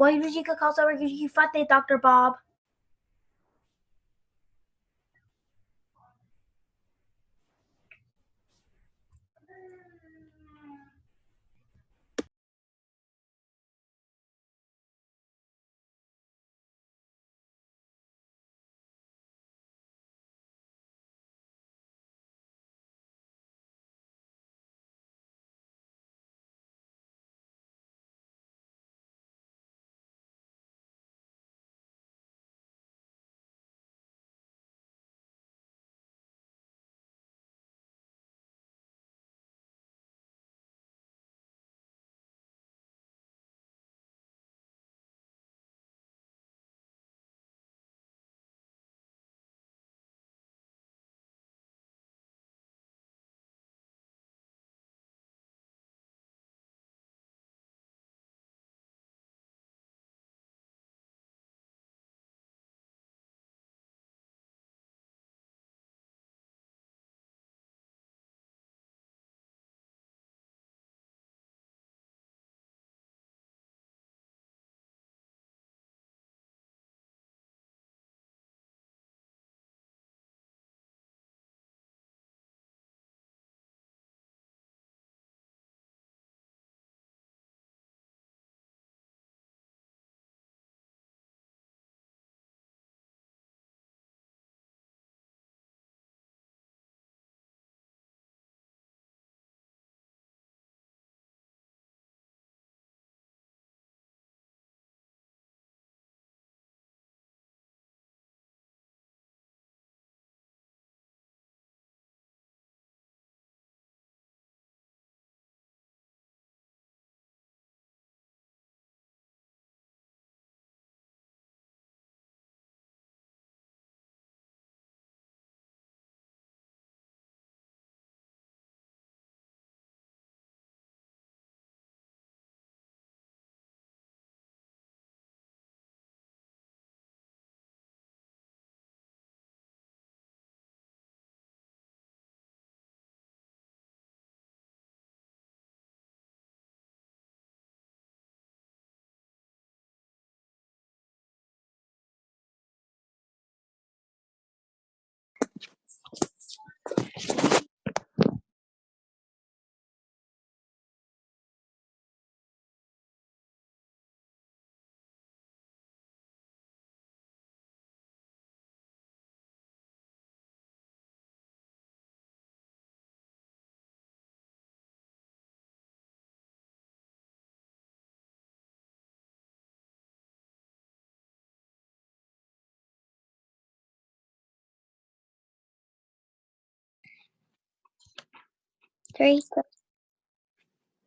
वाहिगुरु जी का खालसा वाहिगुरु जी की फतेह, Dr. Bob.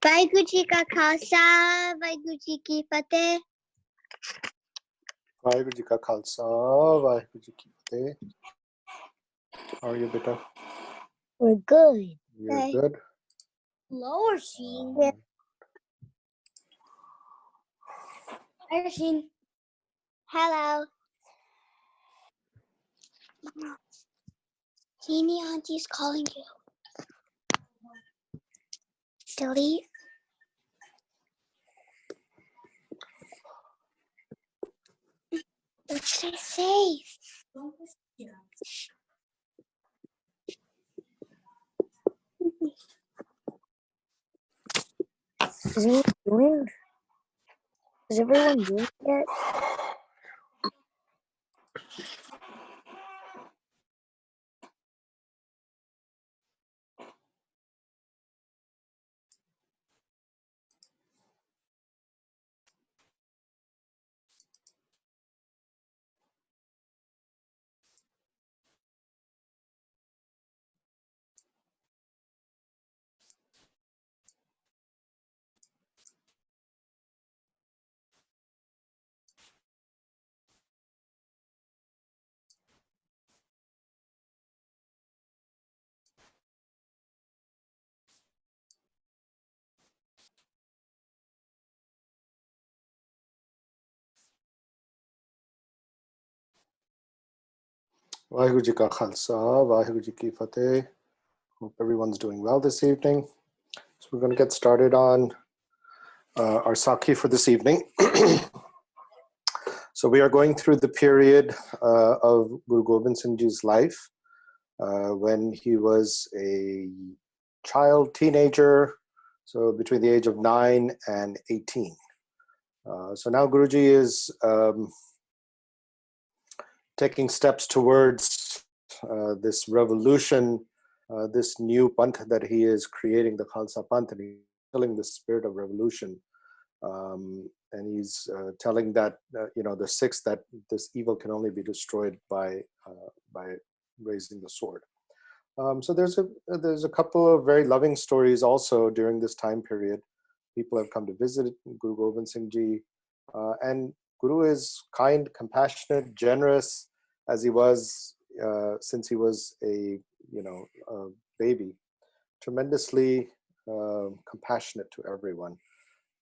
Waheguru ji का खालसा वाहिगुरु जी की फतेह. वाहिगुरु जी का खालसा वाहिगुरु जी की फतेह. How are you, beta? We're good. You're good. Lower Sheen. Hi, Sheen. Hello. Jeannie Auntie's calling you. Delete. What should I say? Is everyone doing it? Vaheguru Ji ka Khalsa, Vaheguru Ji ki Fateh. Hope everyone's doing well this evening. So we're going to get started on our Saakhi for this evening. So we are going through the period of Guru Gobind Singh Ji's life when he was a child, teenager, so between the age of 9 and 18. So now Guruji is taking steps towards this revolution, this new panth that he is creating, the Khalsa Panth, and he's telling the spirit of revolution. And he's telling that the Sikhs that this evil can only be destroyed by raising the sword. So there's a couple of very loving stories also during this time period. People have come to visit Guru Gobind Singh Ji, and Guru is kind, compassionate, generous, as he was since he was a baby. Tremendously compassionate to everyone.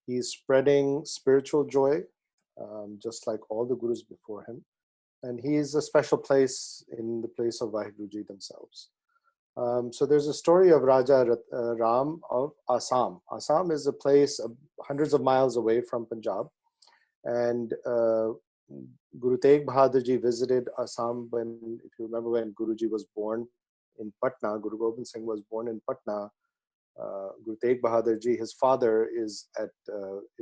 He's spreading spiritual joy, just like all the gurus before him. And he is a special place in the place of Vaheguruji themselves. So there's a story of Raja Ram of Assam. Assam is a place hundreds of miles away from Punjab. And Guru Tegh Bahadur Ji visited Assam if you remember, when Guruji was born in Patna. Guru Gobind Singh was born in Patna. Guru Tegh Bahadur Ji, his father, is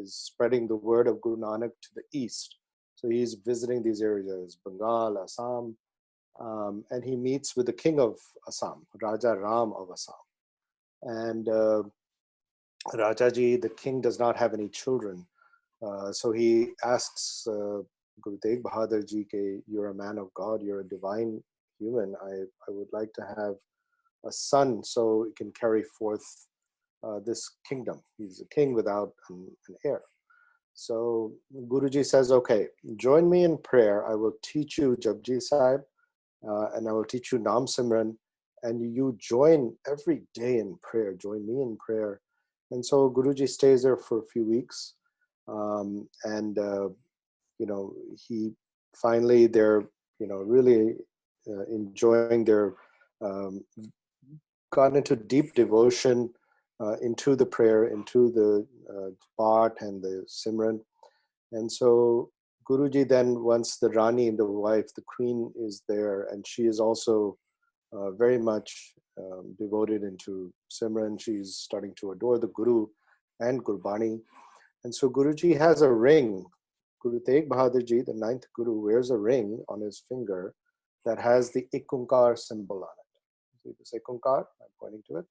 spreading the word of Guru Nanak to the east. So he's visiting these areas, Bengal, Assam, and he meets with the king of Assam, Raja Ram of Assam. And Rajaji, the king, does not have any children. So he asks Guru Tegh Bahadur Ji, you're a man of God, you're a divine human. I would like to have a son so he can carry forth this kingdom. He's a king without an heir. So Guruji says, okay, join me in prayer. I will teach you Japji Sahib, and I will teach you Nam Simran, and you join every day in prayer. Join me in prayer. And so Guruji stays there for a few weeks, and he finally, they're really enjoying their got into deep devotion into the prayer, into the part and the Simran. And so Guruji then, once the Rani, the wife, the queen, is there, and she is also very much devoted into Simran. She's starting to adore the Guru and Gurbani. And so Guruji has a ring. Guru Tegh Bahadur Ji, the 9th Guru, wears a ring on his finger that has the Ikunkar symbol on it. See this Ikunkar? I'm pointing to it.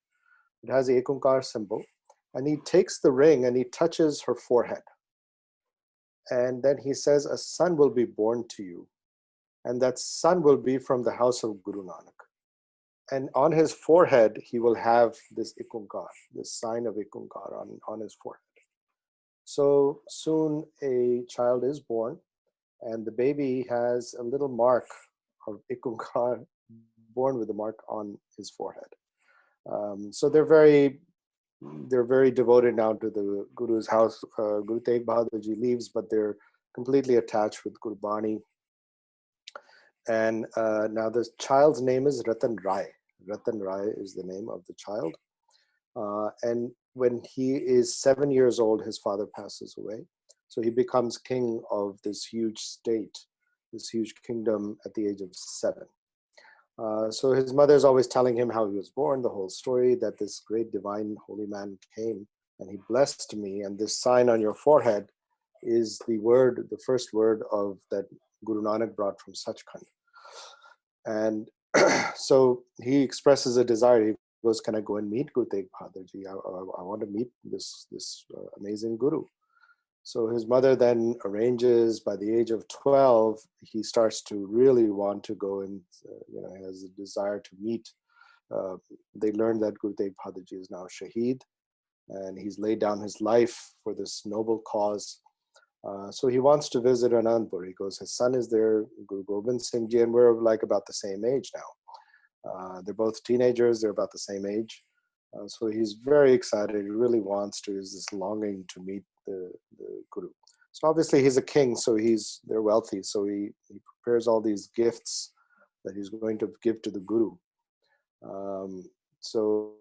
It has the Ikunkar symbol. And he takes the ring and he touches her forehead. And then he says, a son will be born to you. And that son will be from the house of Guru Nanak. And on his forehead, he will have this Ikunkar, this sign of Ikunkar on his forehead. So soon a child is born, and the baby has a little mark of Ikunkar, born with a mark on his forehead. So they're very devoted now to the Guru's house. Guru Tegh Bahadur Ji leaves, but they're completely attached with Gurbani. And now the child's name is Ratan Rai. Ratan Rai is the name of the child. And when he is 7 years old, his father passes away. So he becomes king of this huge state, this huge kingdom at the age of 7. So his mother is always telling him how he was born, the whole story, that this great divine holy man came and he blessed me. And this sign on your forehead is the first word of that Guru Nanak brought from Sachkhand. And so he expresses a desire. He goes, can I go and meet Guru Tegh Bahadur Ji? I want to meet this amazing Guru. So his mother then arranges. By the age of 12, he starts to really want to go, and he has a desire to meet. They learn that Guru Tegh Bahadur Ji is now Shaheed, and he's laid down his life for this noble cause. So he wants to visit Anandpur. He goes, his son is there, Guru Gobind Singh Ji, and we're like about the same age now. They're both teenagers, they're about the same age. So he's very excited. He really wants to, is this longing to meet the Guru. So obviously he's a king, so they're wealthy. So he prepares all these gifts that he's going to give to the Guru. So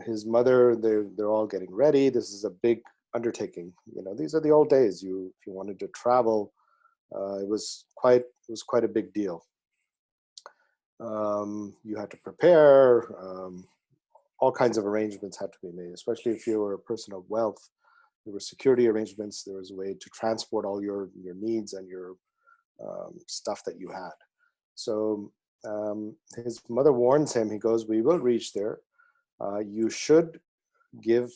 his mother, they're all getting ready. This is a big undertaking. These are the old days. If you wanted to travel It was quite a big deal. You had to prepare. All kinds of arrangements had to be made, especially if you were a person of wealth. There were security arrangements. There was a way to transport all your needs and your stuff that you had. So his mother warns him. He goes, "We will reach there. You should give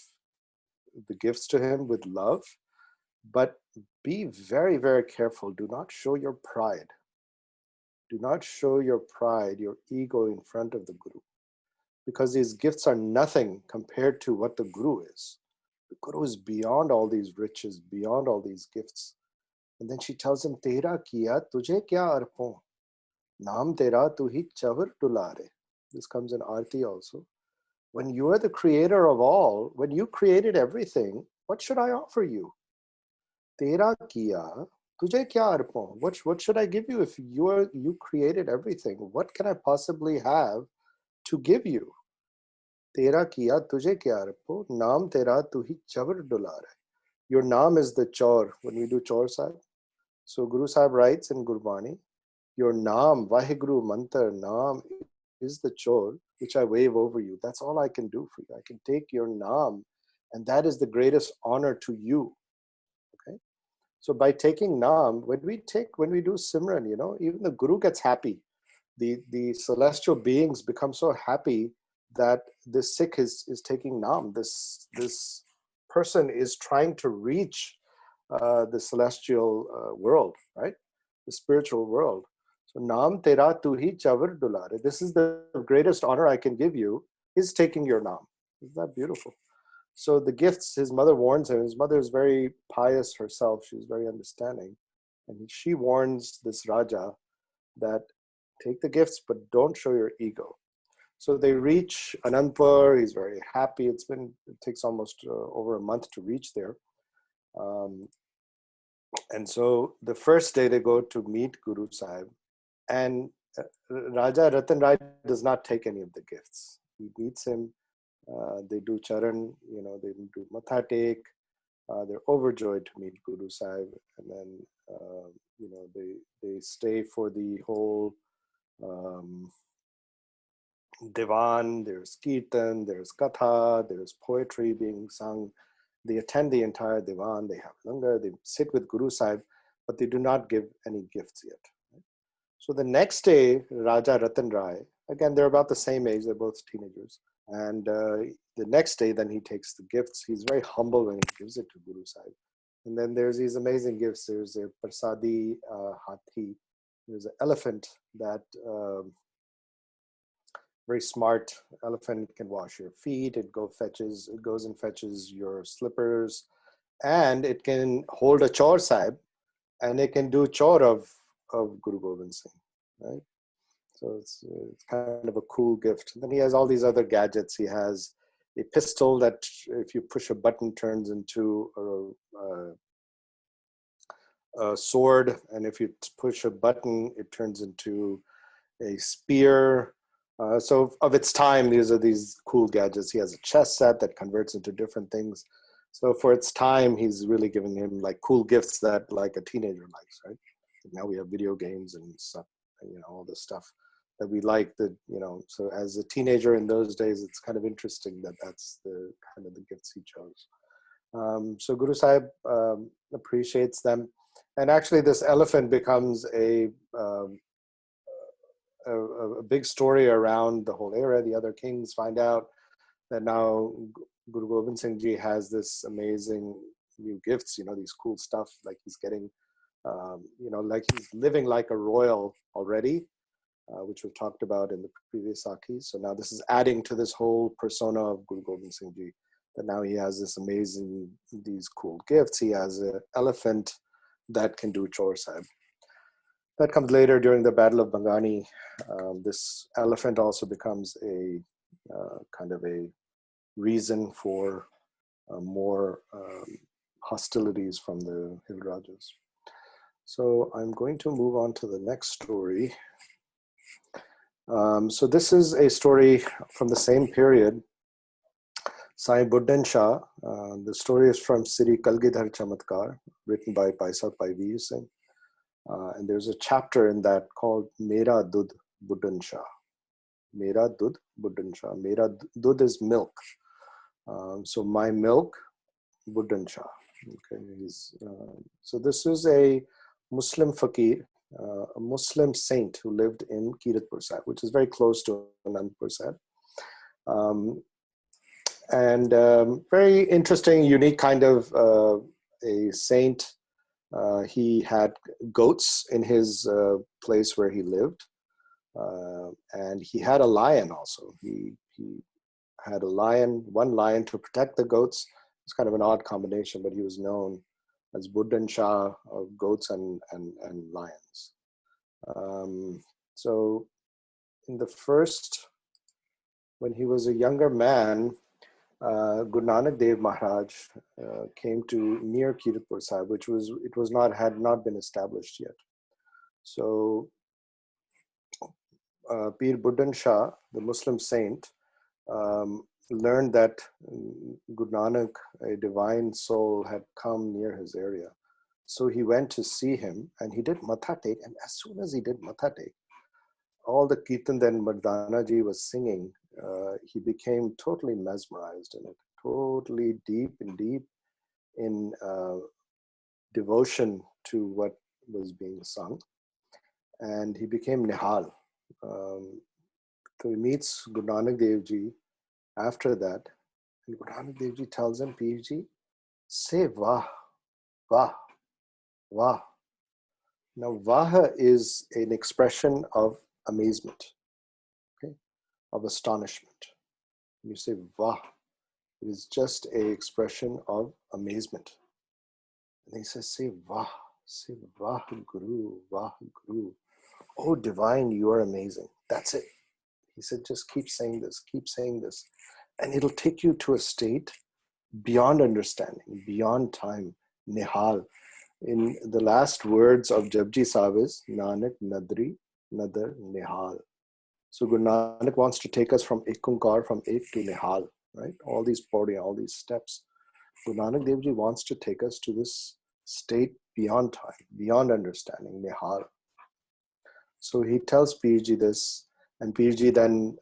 the gifts to him with love, but be very, very careful. Do not show your pride. Do not show your pride, your ego in front of the Guru, because these gifts are nothing compared to what the Guru is. The Guru is beyond all these riches, beyond all these gifts." And then she tells him, "Tera kiya, tujhe kya arpon? Naam tera tu hi chavar tulare." This comes in Aarti also. When you are the creator of all, when you created everything, what should I offer you? Tera kiya, tujhe kya arpon? What should I give you if you created everything? What can I possibly have to give you? Tera kiya, tujhe kya arpon? Naam tera tu hi chavar dulare. Your naam is the chaur when we do chaur sahib. So Guru Sahib writes in Gurbani, your naam, Vaheguru mantra, naam is the chaur which I wave over you. That's all I can do for you. I can take your naam, and that is the greatest honor to you. Okay. So by taking naam, when we do Simran, even the Guru gets happy. The celestial beings become so happy that this Sikh is taking naam. This person is trying to reach the celestial world, right? The spiritual world. So naam tera tu hi chavar dulare. This is the greatest honor I can give you, is taking your naam. Isn't that beautiful? So the gifts, his mother warns him. His mother is very pious herself. She's very understanding. And she warns this Raja that take the gifts, but don't show your ego. So they reach Anandpur. He's very happy. It takes almost over a month to reach there. And so the first day they go to meet Guru Sahib, and Raja Ratan Rai does not take any of the gifts. He meets him. They do charan, they do matha take. They're overjoyed to meet Guru Sahib, and then they stay for the whole divan. There's Keertan, there's katha, there's poetry being sung. They attend the entire divan. They have langar. They sit with Guru Sahib, but they do not give any gifts yet. So the next day, Raja Ratan Rai, again, they're about the same age. They're both teenagers. And the next day, then he takes the gifts. He's very humble when he gives it to Guru Sahib. And then there's these amazing gifts. There's a Prasadi Hathi. There's an elephant that, very smart elephant, can wash your feet. It goes and fetches your slippers. And it can hold a chaur sahib. And it can do chaur of Guru Gobind Singh, right? So it's kind of a cool gift. And then he has all these other gadgets. He has a pistol that, if you push a button, turns into a sword, and if you push a button, it turns into a spear. So of its time, these are these cool gadgets. He has a chess set that converts into different things. So for its time, he's really giving him like cool gifts that like a teenager likes, right? Now we have video games and stuff, all this stuff that we like. So as a teenager in those days, it's kind of interesting that that's the kind of the gifts he chose. So Guru Sahib appreciates them, and actually this elephant becomes a big story around the whole area. The other kings find out that now Guru Gobind Singh Ji has this amazing new gifts, these cool stuff, like he's getting, like he's living like a royal already, which we've talked about in the previous Saakhi. So now this is adding to this whole persona of Guru Gobind Singh Ji, that now he has these cool gifts. He has an elephant that can do chaur sahib. That comes later during the Battle of Bangani. This elephant also becomes a kind of a reason for more hostilities from the Hill Rajas. So I'm going to move on to the next story. So this is a story from the same period. Sai Buddhan Shah. The story is from Sri Kalgidhar Chamatkar, written by Paisa Pai Veer Singh. And there's a chapter in that called Mera Dudh Buddhan Shah. Mera Dudh Buddhan Shah. Mera Dudh is milk. So my milk, Buddhan Shah. Okay, so this is a Muslim fakir, a Muslim saint who lived in Kiratpur Sahib, which is very close to Anandpur Sahib. Very interesting, unique kind of a saint. He had goats in his place where he lived. And he had a lion also. He had a lion, one lion to protect the goats. It's kind of an odd combination, but he was known as Buddhan Shah of goats and lions. So in the first, when he was a younger man, Guru Nanak Dev Maharaj came to near Kiratpur Sahib, which had not been established yet. So Pir Buddhan Shah, the Muslim saint, learned that Guru Nanak, a divine soul, had come near his area. So he went to see him and he did Matha Tek. And as soon as he did Matha Tek, all the Keertan that Mardana ji was singing, he became totally mesmerized in it, totally deep in devotion to what was being sung. And he became Nihal. So he meets Guru Nanak Dev Ji after that. And Guru Nanak Dev Ji tells him, Pir Ji, say Vah, Vah, Vah. Now, Vah is an expression of amazement, okay, of astonishment. When you say Vah, it is just an expression of amazement. And he says, say Vah, Guru, Vah, Guru. Oh, divine, you are amazing. That's it. He said, just keep saying this. And it'll take you to a state beyond understanding, beyond time, Nihal. In the last words of Japji Sahib is Nanak Nadri Nadar Nihal. So Guru Nanak wants to take us from Ek Onkar, from Ek to Nihal, right? All these podi, all these steps. Guru Nanak Dev Ji wants to take us to this state beyond time, beyond understanding, Nihal. So he tells Pir Ji this, and Pir Ji then,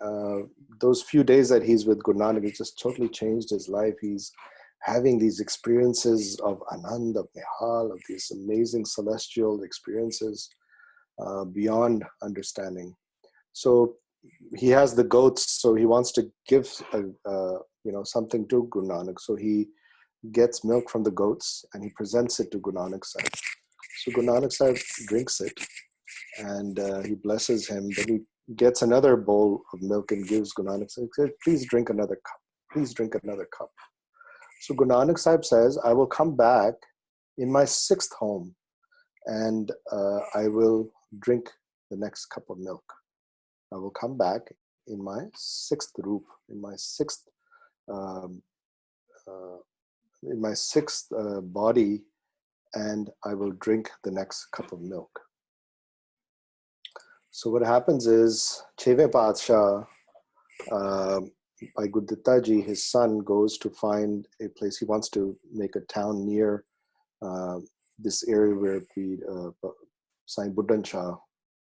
those few days that he's with Guru Nanak, it just totally changed his life. He's having these experiences of Anand, of Nihal, of these amazing celestial experiences beyond understanding. So he has the goats, so he wants to give something to Guru Nanak. So he gets milk from the goats and he presents it to Guru Nanak Sahib. So Guru Nanak Sahib drinks it and he blesses him. Then he gets another bowl of milk and gives Guru Nanak Sahib. He says, please drink another cup. Please drink another cup. So Guru Nanak Sahib says, I will come back in my 6th home and I will drink the next cup of milk. I will come back in my 6th roop, in my 6th body, and I will drink the next cup of milk. So what happens is, Cheve Padsha, by Guruditta Ji, his son, goes to find a place. He wants to make a town near this area where Saint Buddhan Shah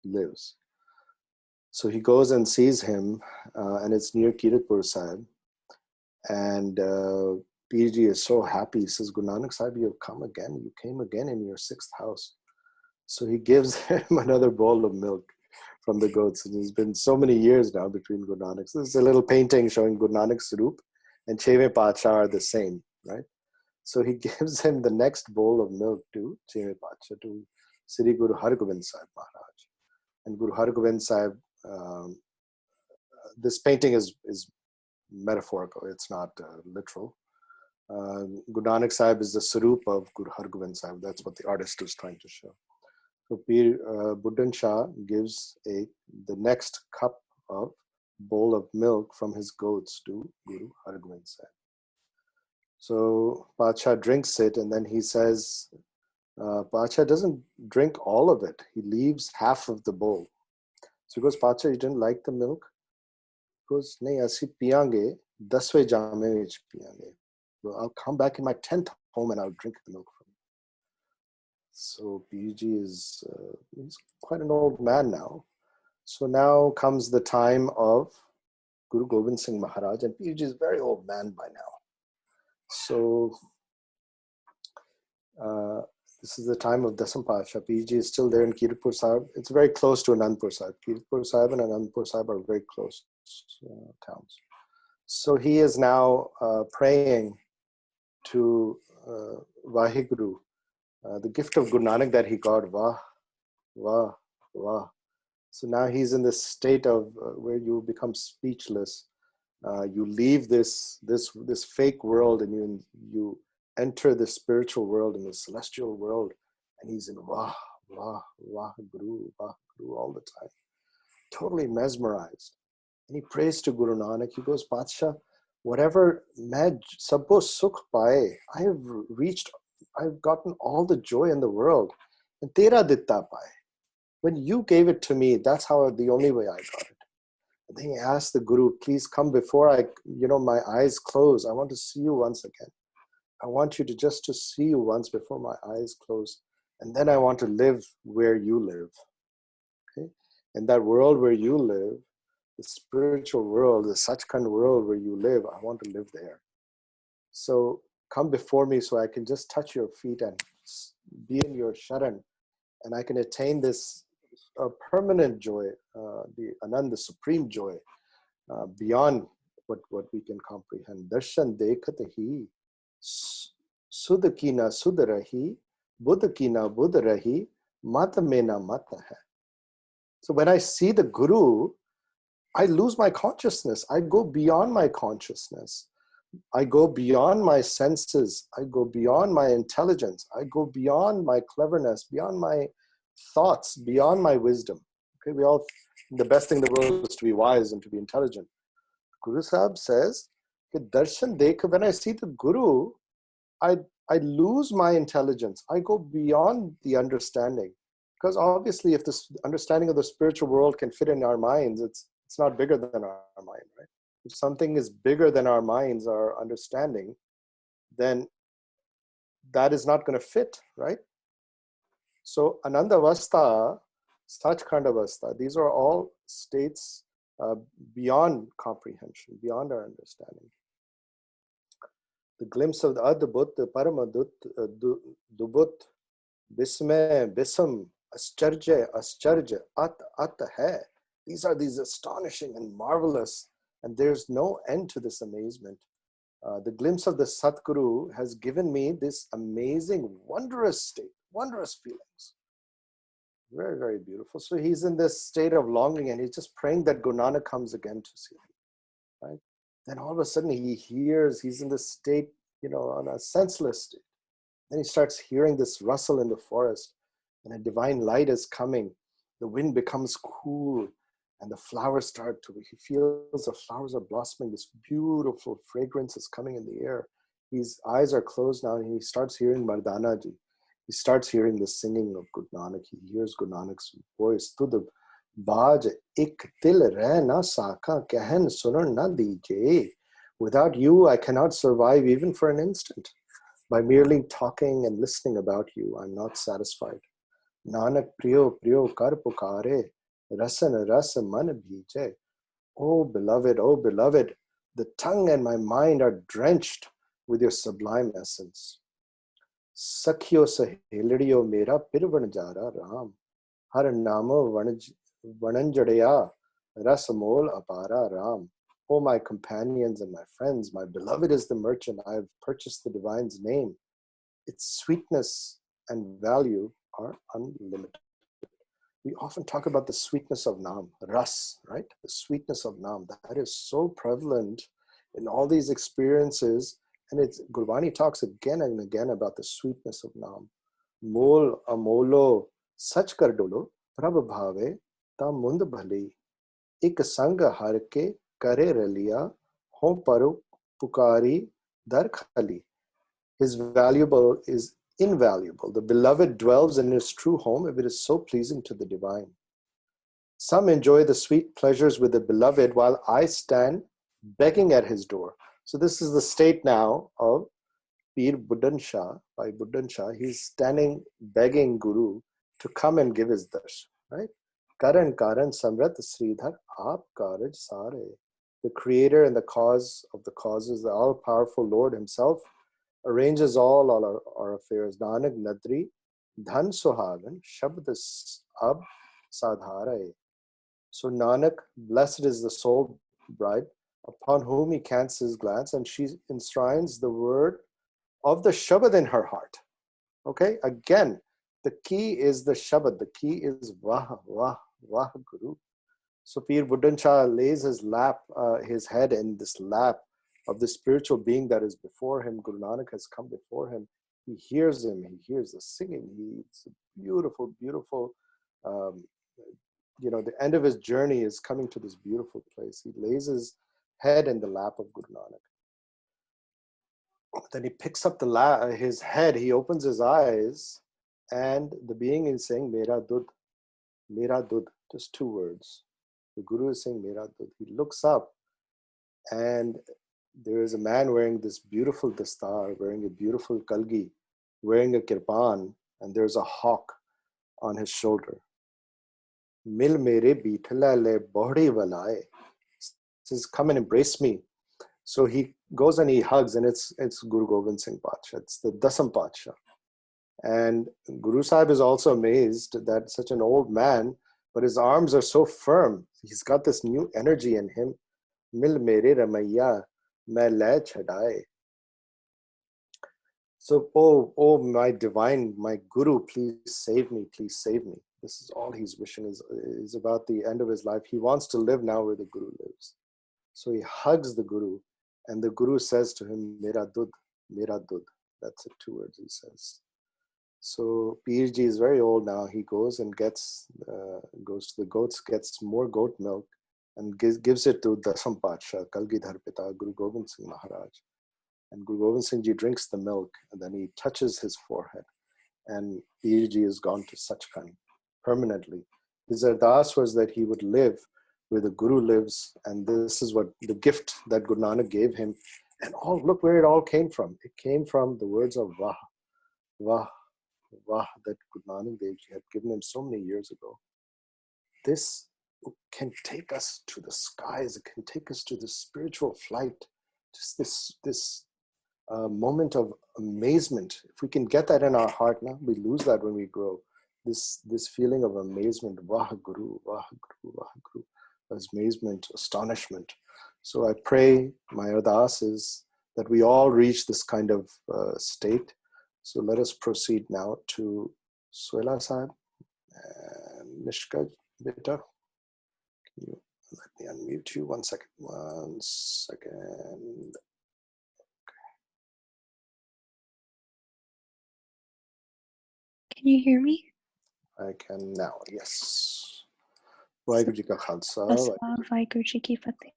lives. So he goes and sees him, and it's near Kiratpur Sahib. And Pir Ji is so happy. He says, Guru Nanak Sahib, you have come again. You came again in your 6th house. So he gives him another bowl of milk from the goats. And it's been so many years now between Guru Nanak. So there's a little painting showing Guru Nanak's roop and Cheve Padsha are the same, right? So he gives him the next bowl of milk to Cheve Padsha, to Sri Guru Hargobind Sahib Maharaj. And Guru Hargobind Sahib, this painting is metaphorical, it's not literal. Guru Nanak Sahib is the Sarup of Guru Hargobind Sahib. That's what the artist is trying to show. So Pir Buddhan Shah gives the next cup of bowl of milk from his goats to Guru Hargobind Sahib. So Padsha drinks it and then he says, Padsha doesn't drink all of it. He leaves half of the bowl. So he goes, Padsha, you didn't like the milk? He goes, nahi, asi piyange, 10वें jame vich piyange. Well, I'll come back in my 10th home and I'll drink the milk from you. So Pir Ji is he's quite an old man now. So now comes the time of Guru Gobind Singh Maharaj, and Pirji is a very old man by now. So this is the time of Dasam Pasha. Pirji is still there in Kirtpur Sahib. It's very close to Anandpur Sahib. Kirtpur Sahib and Anandpur Sahib are very close towns. So he is now praying to Vaheguru, the gift of Guru Nanak that he got. Vah, vah, vah. So now he's in this state of where you become speechless. You leave this fake world and you enter the spiritual world and the celestial world, and he's in Vah, Vah, Vah Guru all the time, totally mesmerized. And he prays to Guru Nanak. He goes, Patsha, whatever main sabbo sukh paaye, I've gotten all the joy in the world, and tera ditta paaye. When you gave it to me, that's how the only way I got it. And then he asked the Guru, please come before my eyes close. I want to see you once again. I want you to see you once before my eyes close. And then I want to live where you live. Okay? And that world where you live, the spiritual world, the Sachkhand world where you live, I want to live there. So come before me so I can just touch your feet and be in your sharan. And I can attain this permanent joy, the Anand, the supreme joy, beyond what we can comprehend. Darshan dekhat hi, sudh ki na sudh rahi, buddh ki na buddh rahi, mat mein na mat hai. So when I see the Guru, I lose my consciousness. I go beyond my consciousness. I go beyond my senses. I go beyond my intelligence. I go beyond my cleverness, beyond my thoughts, beyond my wisdom. Okay, the best thing in the world is to be wise and to be intelligent. Guru Sahib says, darshan dekh, when I see the Guru, I lose my intelligence. I go beyond the understanding. Because obviously, if this understanding of the spiritual world can fit in our minds, it's not bigger than our mind, right? If something is bigger than our minds, our understanding, then that is not going to fit, right? So Ananda Avastha, Sachkhand Avastha, these are all states beyond comprehension, beyond our understanding. The glimpse of the Adbhut, the Paramadut, Dubut, Bismay, Bisam, Ascharja, At hai. These are these astonishing and marvelous, and there's no end to this amazement. The glimpse of the Satguru has given me this amazing, wondrous state, wondrous feelings. Very, very beautiful. So he's in this state of longing, and he's just praying that Guru Nanak comes again to see him. Right? Then all of a sudden he hears, he's in this state, on a senseless state. Then he starts hearing this rustle in the forest, and a divine light is coming. The wind becomes cool, and the flowers he feels the flowers are blossoming. This beautiful fragrance is coming in the air. His eyes are closed now, and he starts hearing Mardana Ji. He starts hearing the singing of Guru Nanak. He hears Guru Nanak's voice. Tudh baaj ik til reh na saka kehen sunan na dije. Without you, I cannot survive even for an instant. By merely talking and listening about you, I'm not satisfied. Nanak priyo kar pukare, rasan ras man bhije. Oh beloved, the tongue and my mind are drenched with your sublime essence. Sakhiyo saheladiyo mera pirvan jara ram. Har namo vananjadaya rasamol apara ram. Oh, my companions and my friends, my beloved is the merchant. I have purchased the divine's name. Its sweetness and value are unlimited. We often talk about the sweetness of Nam, Ras, right? The sweetness of Nam. That is so prevalent in all these experiences. And Gurbani talks again and again about the sweetness of Nam. Mol amolo sach kar dolo prabh bhave ta mund bhali. Ik sanga har ke kare raliya ho paru pukari dar khali. His valuable is invaluable. The beloved dwells in his true home if it is so pleasing to the divine. Some enjoy the sweet pleasures with the beloved while I stand begging at his door. So this is the state now of Pir Buddhan Shah. By Buddhan Shah, he's standing begging Guru to come and give his darshan, right? Karan Karan Samrat Sridhar Aap Karaj Sare. The creator and the cause of the causes, the all-powerful Lord himself, arranges all our affairs. Nanak Nadri Dhan Sohagan Shabd Ab Sadharae. So Nanak, blessed is the soul bride, upon whom he casts his glance, and she enshrines the word of the Shabad in her heart. Okay, again, the key is the Shabad. The key is Wah, Wah, Wah Guru. So Pir Buddhan Shah lays his head in this lap of the spiritual being that is before him. Guru Nanak has come before him. He hears him. He hears the singing. It's a beautiful, beautiful. The end of his journey is coming to this beautiful place. He lays his head in the lap of Guru Nanak. Then he picks up his head. He opens his eyes, and the being is saying, "Mera dudh," just 2 words. The Guru is saying, "Mera dudh." He looks up, and there is a man wearing this beautiful dastar, wearing a beautiful kalgi, wearing a kirpan, and there's a hawk on his shoulder. Mil mere beethala le bohdi valaye. Says, "Come and embrace me." So he goes and he hugs, and it's Guru Gobind Singh Patsha. It's the Dasam Patsha. And Guru Sahib is also amazed that such an old man, but his arms are so firm. He's got this new energy in him. Mil mere ramaiya, main le chadaye. So, oh, my divine, my Guru, please save me, please save me. This is all he's wishing is about the end of his life. He wants to live now where the Guru lives. So he hugs the Guru, and the Guru says to him, "Mera dudh, mera dudh." That's it, 2 words he says. So Pirji is very old now. He goes and goes to the goats, gets more goat milk, and gives it to Dasam Patsha, Kalgidhar Pita, Guru Gobind Singh Maharaj. And Guru Gobind Singh Ji drinks the milk, and then he touches his forehead, and Pirji is gone to Sachkhand permanently. His ardas was that he would live where the Guru lives, and this is what the gift that Guru Nanak gave him. And look where it all came from. It came from the words of Wah, Wah, Wah that Guru Nanak Dev Ji had given him so many years ago. This can take us to the skies. It can take us to the spiritual flight. Just this moment of amazement. If we can get that in our heart now, we lose that when we grow. This feeling of amazement, Wah Guru, Wah Guru, Wah Guru, amazement, astonishment. So I pray, my ardas is that we all reach this kind of state. So let us proceed now to Sohila Sahib and Nishka Beta. Can you let me unmute you? 1 second. 1 second. Can you hear me? I can now, yes. Vaheguru Ji Ka Khalsa. Vaheguru Ji Ki Fateh.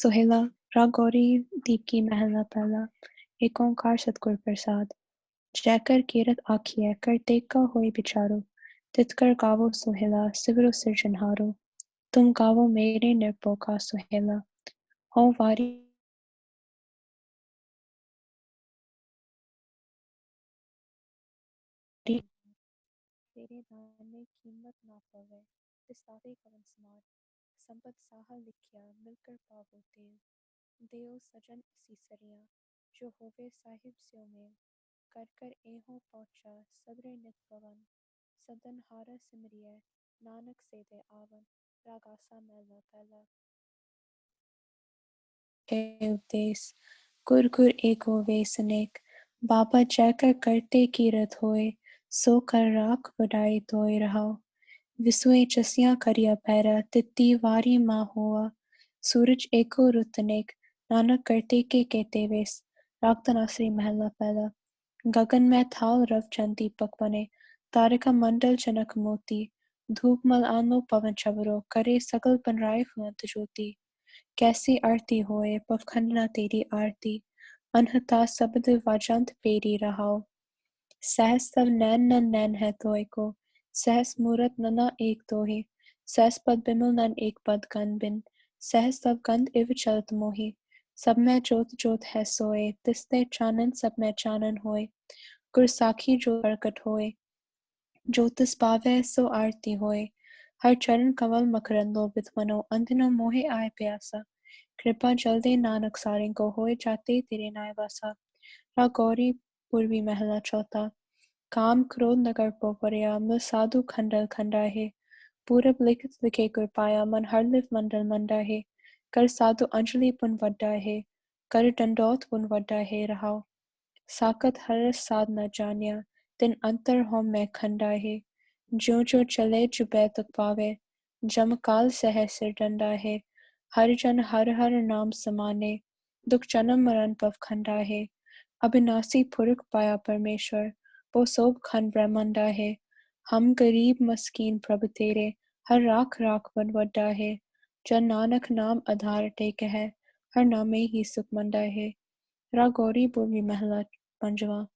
Sohila, Rag Gauri Deep Ki Mahela Pehla, Ek Onkar Satgur Prasad. जैकर Kirat आखिए करते का होए बिचारो तितकर गावो सोहेला सिवरो सिरजनहारो तुम गावो मेरे निर्भो का सोहेला हो वारी तेरे दान में कीमत ना पवे तिस्ताते कवन स्मार संपत साहा लिखिया मिलकर पावो तेल देव सजन सीसरिया जो होवे साहिब स्यो मेल कर कर एहो पहुंचा सदरे नित पवन सदन हारा सिमरिया नानक से दे आवन रागासा मैला पहला उपदेश गुर गुर एको वेसनेक बाबा जैकर करते कीरत होए सो कर राख बडाई तोय रहाओ विसुए चसियां करिया पैरा तित्ती वारी माँ हुआ सूरज एको रुतनेक नानक करते के कहते वेस रागतनासरी महला पहला गगन में थाल रव चंद दीपक बने तारिका मंडल जनक मोती धूप मल आनो पवन चवरो करे सकल पनराय फुलंत ज्योति कैसी आरती होए पवखंडना तेरी आरती अनहता शब्द वाजंत पेरी रहाओ सहस तव नैन नन नैन है तोय को सहस मूरत नना एक तोहि सहस पद बिमल नन एक पद गन बिन सहस तव गंध इव चलत मोहि सब में जोत जोत है सोए तिसते चानन सब में चानन होए गुर साखी जो प्रकट होए जो तिस पावै सो आरती होए। हर चरण कमल मकरंदो बिधमनो अंधनो मोहे आए प्यासा। कृपा जल दे नानक सारे को होए जाते तेरे नाय वासा। रा गौरी पूर्वी महला चौथा। काम क्रोध नगर पोपरिया मिल साधु खंडल खंडा है। पूरब लिखित लिखे गुर पाया मन हर लिव मंडल मंडा है। कर साधु अंजलि पुन वड्डा है। कर दंडौत पुन वड्डा है रहाओ। साकत हर साध न जानिया तिन अंतर होम में खंडा है। जो जो चले जुबे तक पावे जम काल सह सिर डंडा है। हर जन हर हर नाम समाने दुख जन्म मरण पव खंडा है। अविनाशी पुरख पाया परमेश्वर वो सोभ खंड ब्रह्मंडा है। हम गरीब मस्कीन प्रभ तेरे हर राख राख बन वड्डा है। जन नानक नाम आधार टेक है हर नामे ही सुख मंडा है। रा गौरी पूर्वी महला पंजवा।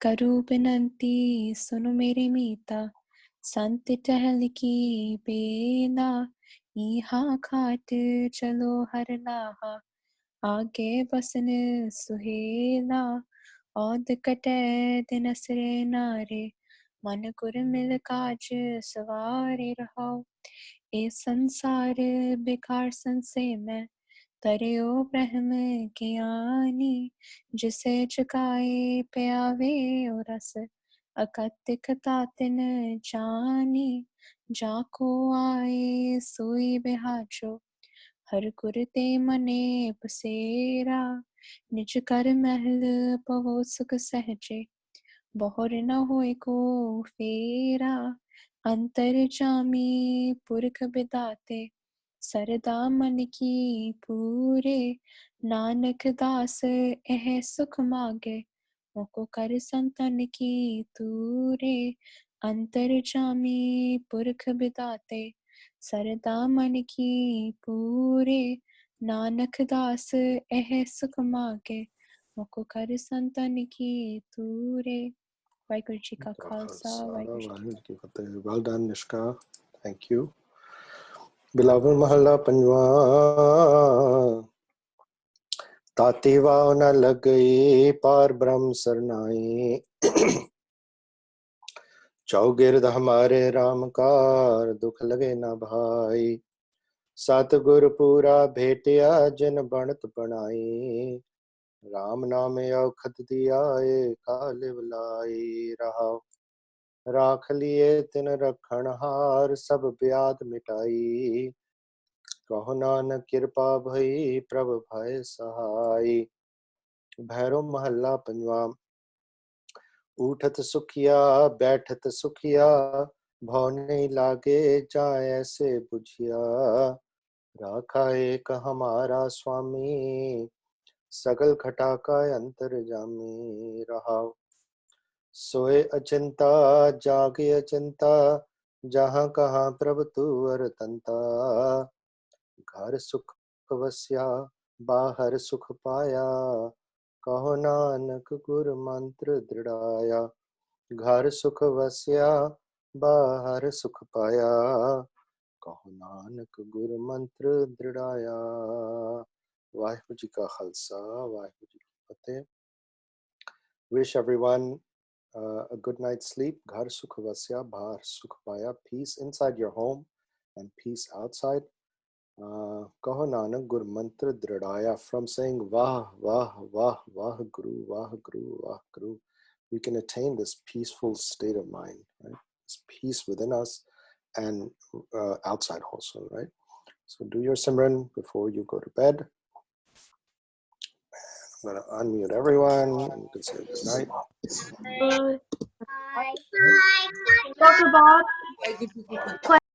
करू बिनंती सुनो मेरे मीता संत टहल की बेला। यहाँ खाट चलो हर लाहा आगे बसन सुहेला। औद कटे दिन असरे नारे मन गुर मिल काज सवारे रहाओ। ए संसार बेकार संसे में तरियो ब्रह्म ज्ञानी। जिसे चुकाए प्यावे और रस अकत कथा तिन जानी। जाको आए सोई बिहाजो हर गुर ते मने बसेरा। निज कर महल पवो सुख सहजे बहुर न होए को फेरा। अंतर जामी पुरख बिदाते सरदा मन की पूरे। नानक दास एह सुख मागे मोको कर संतन की तूरे। अंतर जामी पुरख बिदाते सरदा मन की पूरे। नानक दास एह सुख मागे मोको कर संतन की तूरे। वाहिगुरु जी का खालसा वाहिगुरु जी की वाहिगुरू की फतेह। Well done, Nishka. Thank you. Bilawal महला पंजवा। ताती वाव न लग गई पार ब्रह्म सरनाई। चौगिरद हमारे राम कार दुख लगे ना भाई। सतगुर पूरा भेटिया जिन बनत बनाई। राम नाम औखद दिया काल बुलाई रहा। राख लिए तिन रखण हार सब ब्याद मिटाई। कहो नानक कृपा भई प्रभ भय सहाय। भैरव महला पंजवा। उठत सुखिया बैठत सुखिया भव नहीं लागे जाए ऐसे बुझिया। राखा एक हमारा स्वामी सगल घटा का अंतर जामी रहा। सोए अचिंता जागे अचिंता जहाँ कहाँ प्रभु तू अरतंता। घर सुख वस्या बाहर सुख पाया कहो नानक गुर मंत्र दृढ़ाया। घर सुख वस्या बाहर सुख पाया कहो नानक गुर मंत्र दृढ़ाया। वाहिगुरू जी का खालसा वाहिगुरू जी की फतेह। Wish everyone a good night's sleep. Ghar sukh vasya, bahar sukh paya. Peace inside your home and peace outside. Kaho Nanak Gur Mantra Dridaya. From saying Vah, Vah, Vah, Vah Guru, Vah Guru, Vah Guru, we can attain this peaceful state of mind, right? This peace within us and outside also, right? So do your Simran before you go to bed. I'm going to unmute everyone. You can say good night. Dr. Bob.